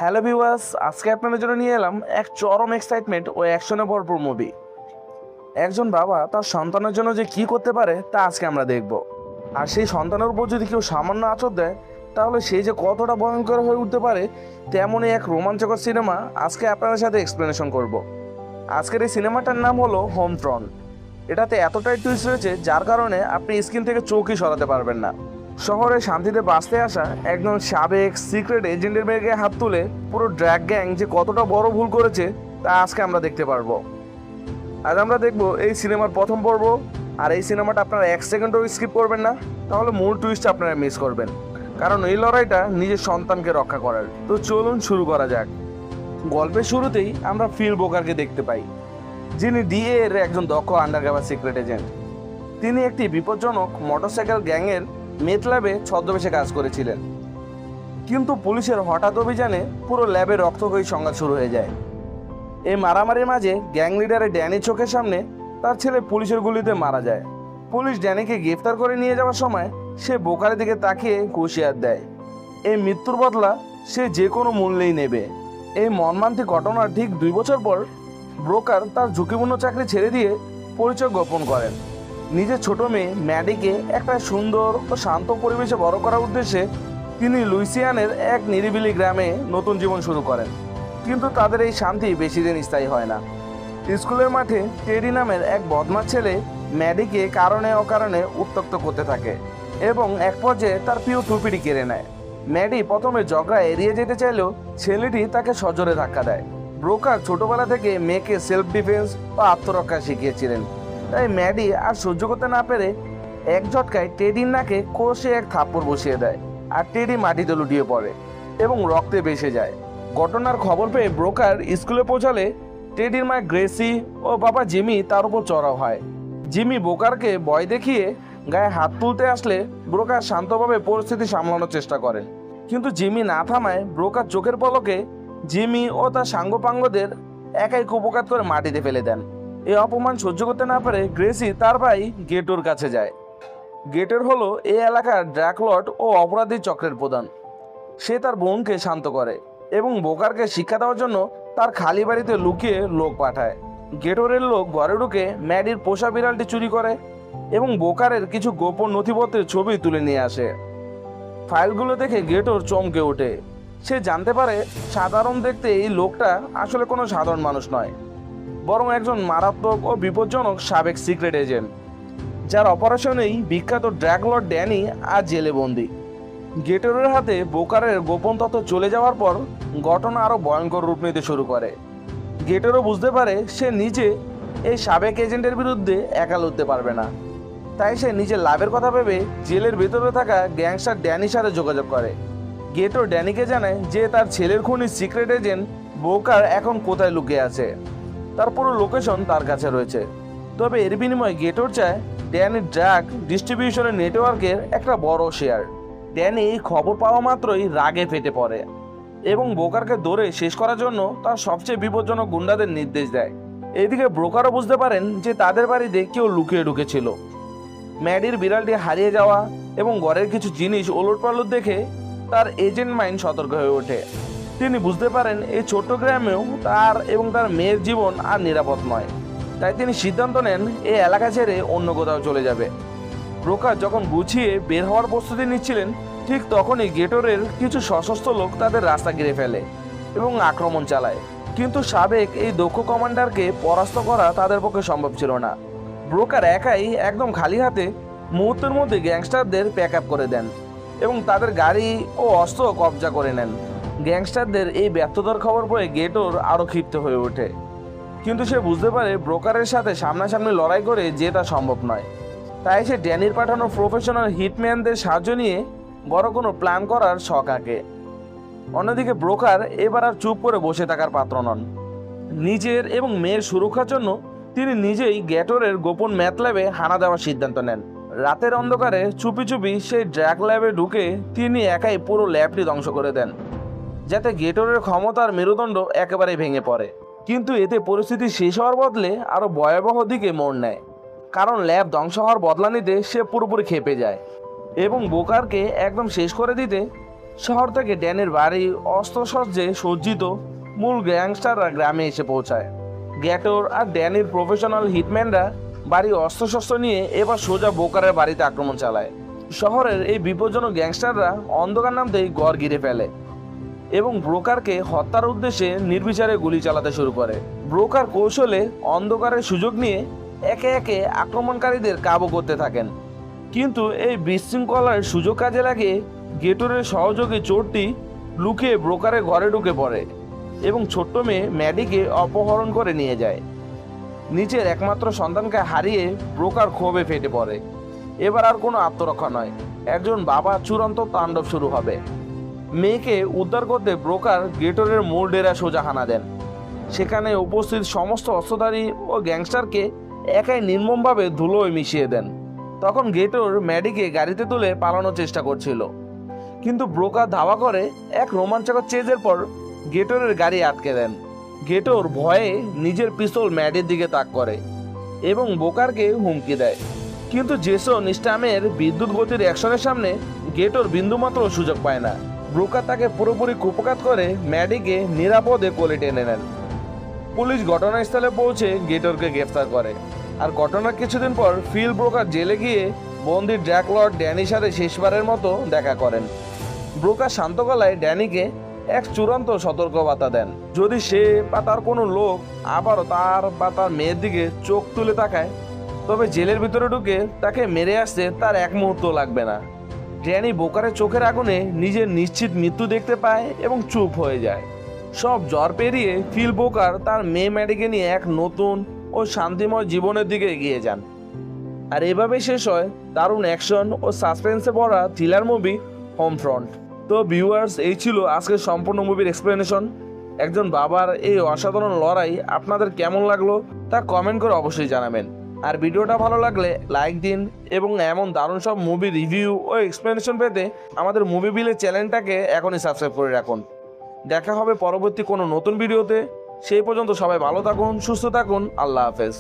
Hello viewers, আজকে আপনাদের জন্য নিয়ে এলাম এক চরম এক্সাইটমেন্ট ও অ্যাকশনে ভরপুর মুভি। একজন বাবা তার সন্তানের জন্য যে কি করতে পারে তা আজকে আমরা দেখব। আর সেই সন্তানের উপর যদি কেউ সামান্য আঁচড় দেয় তাহলে সে যে কতটা ভয়ঙ্কর হয়ে উঠতে পারে তেমনই এক রোমাঞ্চকর সিনেমা আজকে আপনাদের সাথে এক্সপ্লেনেশন করব। আজকের এই সিনেমাটার নাম হলো হোম ফ্রন্ট। এটাতে এতটাই টুইস্ট রয়েছে যার কারণে আপনি স্ক্রিন থেকে চোখই সরাতে পারবেন না। শহরে শান্তিতে বাঁচতে আসা একজন সাবেক সিক্রেট এজেন্টের মেয়েকে হাত তুলে পুরো ড্র্যাগ গ্যাং যে কতটা বড় ভুল করেছে তা আজকে আমরা দেখতে পারবো। আজ আমরা দেখব এই সিনেমার প্রথম পর্ব। আর এই সিনেমাটা আপনারা এক সেকেন্ডও স্কিপ করবেন না, তাহলে মূল টুইস্ট আপনারা মিস করবেন। কারণ এই লড়াইটা নিজের সন্তানকে রক্ষা করার। তো চলুন শুরু করা যাক। গল্পের শুরুতেই আমরা ফিল বোকারকে দেখতে পাই, যিনি ডিএ এর একজন দক্ষ আন্ডারকভার সিক্রেট এজেন্ট। তিনি একটি বিপজ্জনক মোটরসাইকেল গ্যাংয়ের মেথ ল্যাবে ছদ্মবেশে কাজ করেছিলেন। কিন্তু পুলিশের হঠাৎ অভিযানে পুরো ল্যাবে রক্তক্ষয়ী সংঘাত শুরু হয়ে যায়। এই মারামারির মাঝে গ্যাং লিডারের ড্যানির চোখের সামনে তার ছেলে পুলিশের গুলিতে মারা যায়। পুলিশ ড্যানিকে গ্রেফতার করে নিয়ে যাওয়ার সময় সে বোকারের দিকে তাকিয়ে হুঁশিয়ার দেয়, এই মৃত্যুর বদলা সে যে কোনো মূল্যেই নেবে। এই মর্মান্তিক ঘটনার ঠিক 2 বছর পর ব্রোকার তার ঝুঁকিপূর্ণ চাকরি ছেড়ে দিয়ে পরিচয় গোপন করেন। নিজের ছোট মেয়ে ম্যাডিকে একটা সুন্দর ও শান্ত পরিবেশে বড় করার উদ্দেশ্যে তিনি লুইসিয়ানের এক নিরিবিলি গ্রামে নতুন জীবন শুরু করেন। কিন্তু তাদের এই শান্তি বেশি দিন স্থায়ী হয় না। স্কুলের মাঠে টেডি নামের এক বদমাশ ছেলে ম্যাডিকে কারণে অকারণে উত্ত্যক্ত করতে থাকে এবং এক পর্যায়ে তার প্রিয় টুপিটি কেড়ে নেয়। ম্যাডি প্রথমে ঝগড়া এড়িয়ে যেতে চাইলেও ছেলেটি তাকে সজোরে ধাক্কা দেয়। ব্রোকার ছোটবেলা থেকে মেয়েকে সেলফ ডিফেন্স ও আত্মরক্ষা শিখিয়েছিলেন, তাই ম্যাডি আর সহ্য করতে না পেরে এক ঝটকায় টেডির নাকে কষে এক থাপ্পড় বসিয়ে দেয়। আর টেডি মাটিতে লুটিয়ে পড়ে এবং রক্তে ভেসে যায়। ঘটনার খবর পেয়ে ব্রোকার স্কুলে পৌঁছালে টেডির মা গ্রেসি ও বাবা জিমি তার উপর চড়াও হয়। জিমি ব্রোকারকে ভয় দেখিয়ে গায়ে হাত তুলতে আসলে ব্রোকার শান্তভাবে পরিস্থিতি সামলানোর চেষ্টা করেন। কিন্তু জিমি না থামায় ব্রোকার চোখের পলকে জিমি ও তার সাঙ্গপাঙ্গদের একাই কুপোকাত করে মাটিতে ফেলে দেন। এই অপমান সহ্য করতে না পারে গ্রেসি তার ভাই গেটোর কাছে যায়। গেটোর হলো এই এলাকার ড্রাকলট ও অপরাধী চক্রের প্রধান। সে তার বোনকে শান্ত করে এবং বোকারকে শিক্ষা দেওয়ার জন্য তার খালি বাড়িতে লুকিয়ে লোক পাঠায়। গেটোরের লোক ঘরে ঢুকে ম্যাডির পোষা বিড়ালটি চুরি করে এবং বোকারের কিছু গোপন নথিপত্রের ছবি তুলে নিয়ে আসে। ফাইলগুলো দেখে গেটোর চমকে ওঠে। সে জানতে পারে সাধারণ দেখতে এই লোকটা আসলে কোনো সাধারণ মানুষ নয়, বরং একজন মারাত্মক ও বিপজ্জনক সাবেক সিক্রেট এজেন্ট, যার অপারেশনেই বিখ্যাত ড্র্যাগলর্ড ড্যানি আজ জেলে বন্দি। গেটোরের হাতে বোকারের গোপন তথ্য চলে যাওয়ার পর ঘটনা আরও ভয়ঙ্কর রূপ নিতে শুরু করে। গেটোরও বুঝতে পারে সে নিজে এই সাবেক এজেন্টের বিরুদ্ধে একা লড়তে পারবে না, তাই সে নিজের লাভের কথা ভেবে জেলের ভেতরে থাকা গ্যাংস্টার ড্যানির সাথে যোগাযোগ করে। গেটোর ড্যানিকে জানায় যে তার ছেলের খুনি সিক্রেট এজেন্ট বোকার এখন কোথায় লুকিয়ে আছে। তার পুরো লোকেশন তার কাছে রয়েছে। তবে এর বিনিময়ে গেটোর চায় ড্যানির ড্রাগ ডিস্ট্রিবিউশনের নেটওয়ার্কের একটা বড় শেয়ার। ড্যানি খবর পাওয়া মাত্রই রাগে ফেটে পড়ে এবং ব্রোকারকে ধরে শেষ করার জন্য তার সবচেয়ে বিপজ্জনক গুন্ডাদের নির্দেশ দেয়। এদিকে ব্রোকারও বুঝতে পারেন যে তাদের বাড়িতে কেউ লুকিয়ে ঢুকেছিল। ম্যাডির বিড়ালটি হারিয়ে যাওয়া এবং ঘরের কিছু জিনিস ওলটপালট দেখে তার এজেন্ট মাইন্ড সতর্ক হয়ে ওঠে। তিনি বুঝতে পারেন এই ছোট্ট গ্রামেও তার এবং তার মেয়ের জীবন আর নিরাপদ নয়, তাই তিনি সিদ্ধান্ত নেন এই এলাকা ছেড়ে অন্য কোথাও চলে যাবে। ব্রোকার যখন গুছিয়ে বের হওয়ার প্রস্তুতি নিচ্ছিলেন ঠিক তখনই গেটোরের কিছু সশস্ত্র লোক তাদের রাস্তা ঘিরে ফেলে এবং আক্রমণ চালায়। কিন্তু সাবেক এই দক্ষ কমান্ডারকে পরাস্ত করা তাদের পক্ষে সম্ভব ছিল না। ব্রোকার একাই একদম খালি হাতে মুহূর্তের মধ্যে গ্যাংস্টারদের প্যাক আপ করে দেন এবং তাদের গাড়ি ও অস্ত্র কবজা করে নেন। গ্যাংস্টারদের এই ব্যর্থতার খবর পেয়ে গেটোর আরও ক্ষিপ্ত হয়ে ওঠে, কিন্তু সে বুঝতে পারে ব্রোকারের সাথে সামনাসামনি লড়াই করে জেতা সম্ভব নয়। তাই সে ড্যানির পাঠানো প্রফেশনাল হিটম্যানদের সাহায্য নিয়ে বড় কোনো প্ল্যান করার শখ আঁকে। অন্যদিকে ব্রোকার এবার আর চুপ করে বসে থাকার পাত্র নন। নিজের এবং মেয়ের সুরক্ষার জন্য তিনি নিজেই গেটোরের গোপন ম্যাথ ল্যাবে হানা দেওয়ার সিদ্ধান্ত নেন। রাতের অন্ধকারে চুপি চুপি সেই ড্র্যাগ ল্যাবে ঢুকে তিনি একাই পুরো ল্যাবটি ধ্বংস করে দেন, যাতে গেটোরের ক্ষমতার মেরুদণ্ড একেবারে ভেঙে পড়ে। কিন্তু এতে পরিস্থিতি শেষ হওয়ার বদলে আরও ভয়াবহ দিকে মোড় নেয়, কারণ ল্যাব ধ্বংস হওয়ার বদলা নিতে সে পুরোপুরি খেপে যায় এবং বোকারকে একদম শেষ করে দিতে শহর থেকে ড্যানির বাড়ি অস্ত্রসজ্জে সজ্জিত। মূল গ্যাংস্টাররা গ্রামে এসে পৌঁছায়। গ্যাটোর আর ড্যানির প্রফেশনাল হিটম্যানরা বাড়ি অস্ত্রশস্ত্র নিয়ে এবার সোজা ব্রোকারের বাড়িতে আক্রমণ চালায়। শহরের এই বিপজ্জনক গ্যাংস্টাররা অন্ধকার নামতেই ঘর ঘিরে ফেলে এবং ব্রোকারকে হত্যার উদ্দেশ্যে নির্বিচারে গুলি চালাতে শুরু করে। ব্রোকার কৌশলে অন্ধকারের সুযোগ নিয়ে একে একে আক্রমণকারীদের কাবু করতে থাকেন। কিন্তু এই বিশৃঙ্খলার সুযোগ কাজে লাগিয়ে গেটোরের সহযোগী চোরটি লুকিয়ে ব্রোকারের ঘরে ঢুকে পড়ে এবং ছোট্ট মেয়ে ম্যাডিকে অপহরণ করে নিয়ে যায়। নিজের একমাত্র সন্তানকে হারিয়ে ব্রোকার ক্ষোভে ফেটে পড়ে। এবার আর কোনো আত্মরক্ষা নয়, একজন বাবা চূড়ান্ত তাণ্ডব শুরু হবে। মেয়েকে উদ্ধার করতে ব্রোকার গেটোরের মূল ডেরা সোজা হানা দেন। সেখানে উপস্থিত সমস্ত অস্ত্রধারী ও গ্যাংস্টারকে একাই নির্মমভাবে ধুলোয় মিশিয়ে দেন। তখন গেটোর ম্যাডিকে গাড়িতে তুলে পালানোর চেষ্টা করছিল, কিন্তু ব্রোকার ধাওয়া করে এক রোমাঞ্চকর চেজের পর গেটোরের গাড়ি আটকে দেন। গেটোর ভয়ে নিজের পিস্তল ম্যাডির দিকে তাক করে এবং ব্রোকারকে হুমকি দেয়, কিন্তু জেসন স্টামের বিদ্যুৎ গতির অ্যাকশনের সামনে গেটোর বিন্দুমাত্র সুযোগ পায় না। ব্রোকার তাকে পুরোপুরি কুপকাত করে ম্যাডিকে নিরাপদে কোলে টেনে নেন। পুলিশ ঘটনাস্থলে পৌঁছে গেটোরকে গ্রেফতার করে। আর ঘটনার কিছুদিন পর ফিল ব্রোকার জেলে গিয়ে বন্দি ড্র্যাক লর্ড ড্যানির সাথে শেষবারের মতো দেখা করেন। ব্রোকার শান্ত গলায় ড্যানিকে এক চূড়ান্ত সতর্কবার্তা দেন, যদি সে বা তার কোনো লোক আবারও তার বা তার মেয়ের দিকে চোখ তুলে তাকায়, তবে জেলের ভিতরে ঢুকে তাকে মেরে আসতে তার এক মুহূর্ত লাগবে না। ড্যানি ব্রোকারের চোখের আগুনে নিজের নিশ্চিত মৃত্যু দেখতে পায় এবং চুপ হয়ে যায়। সব জ্বর পেরিয়ে ফিল ব্রোকার তার মেয়ে ম্যাডিকে নিয়ে এক নতুন ও শান্তিময় জীবনের দিকে এগিয়ে যান। আর এভাবেই শেষ হয় দারুণ অ্যাকশন ও সাসপেন্সে ভরা থ্রিলার মুভি হোম ফ্রন্ট। তো ভিউয়ার্স, এই ছিল আজকের সম্পূর্ণ মুভির এক্সপ্লেনেশন। একজন বাবার এই অসাধারণ লড়াই আপনাদের কেমন লাগলো তা কমেন্ট করে অবশ্যই জানাবেন। আর ভিডিওটা ভালো লাগলে লাইক দিন এবং এমন দারুণ সব মুভি রিভিউ ও এক্সপ্লেনেশন পেতে আমাদের মুভি বিলের চ্যানেলটাকে এখনই সাবস্ক্রাইব করে রাখুন। দেখা হবে পরবর্তী কোনো নতুন ভিডিওতে। সেই পর্যন্ত সবাই ভালো থাকুন, সুস্থ থাকুন। আল্লাহ হাফেজ।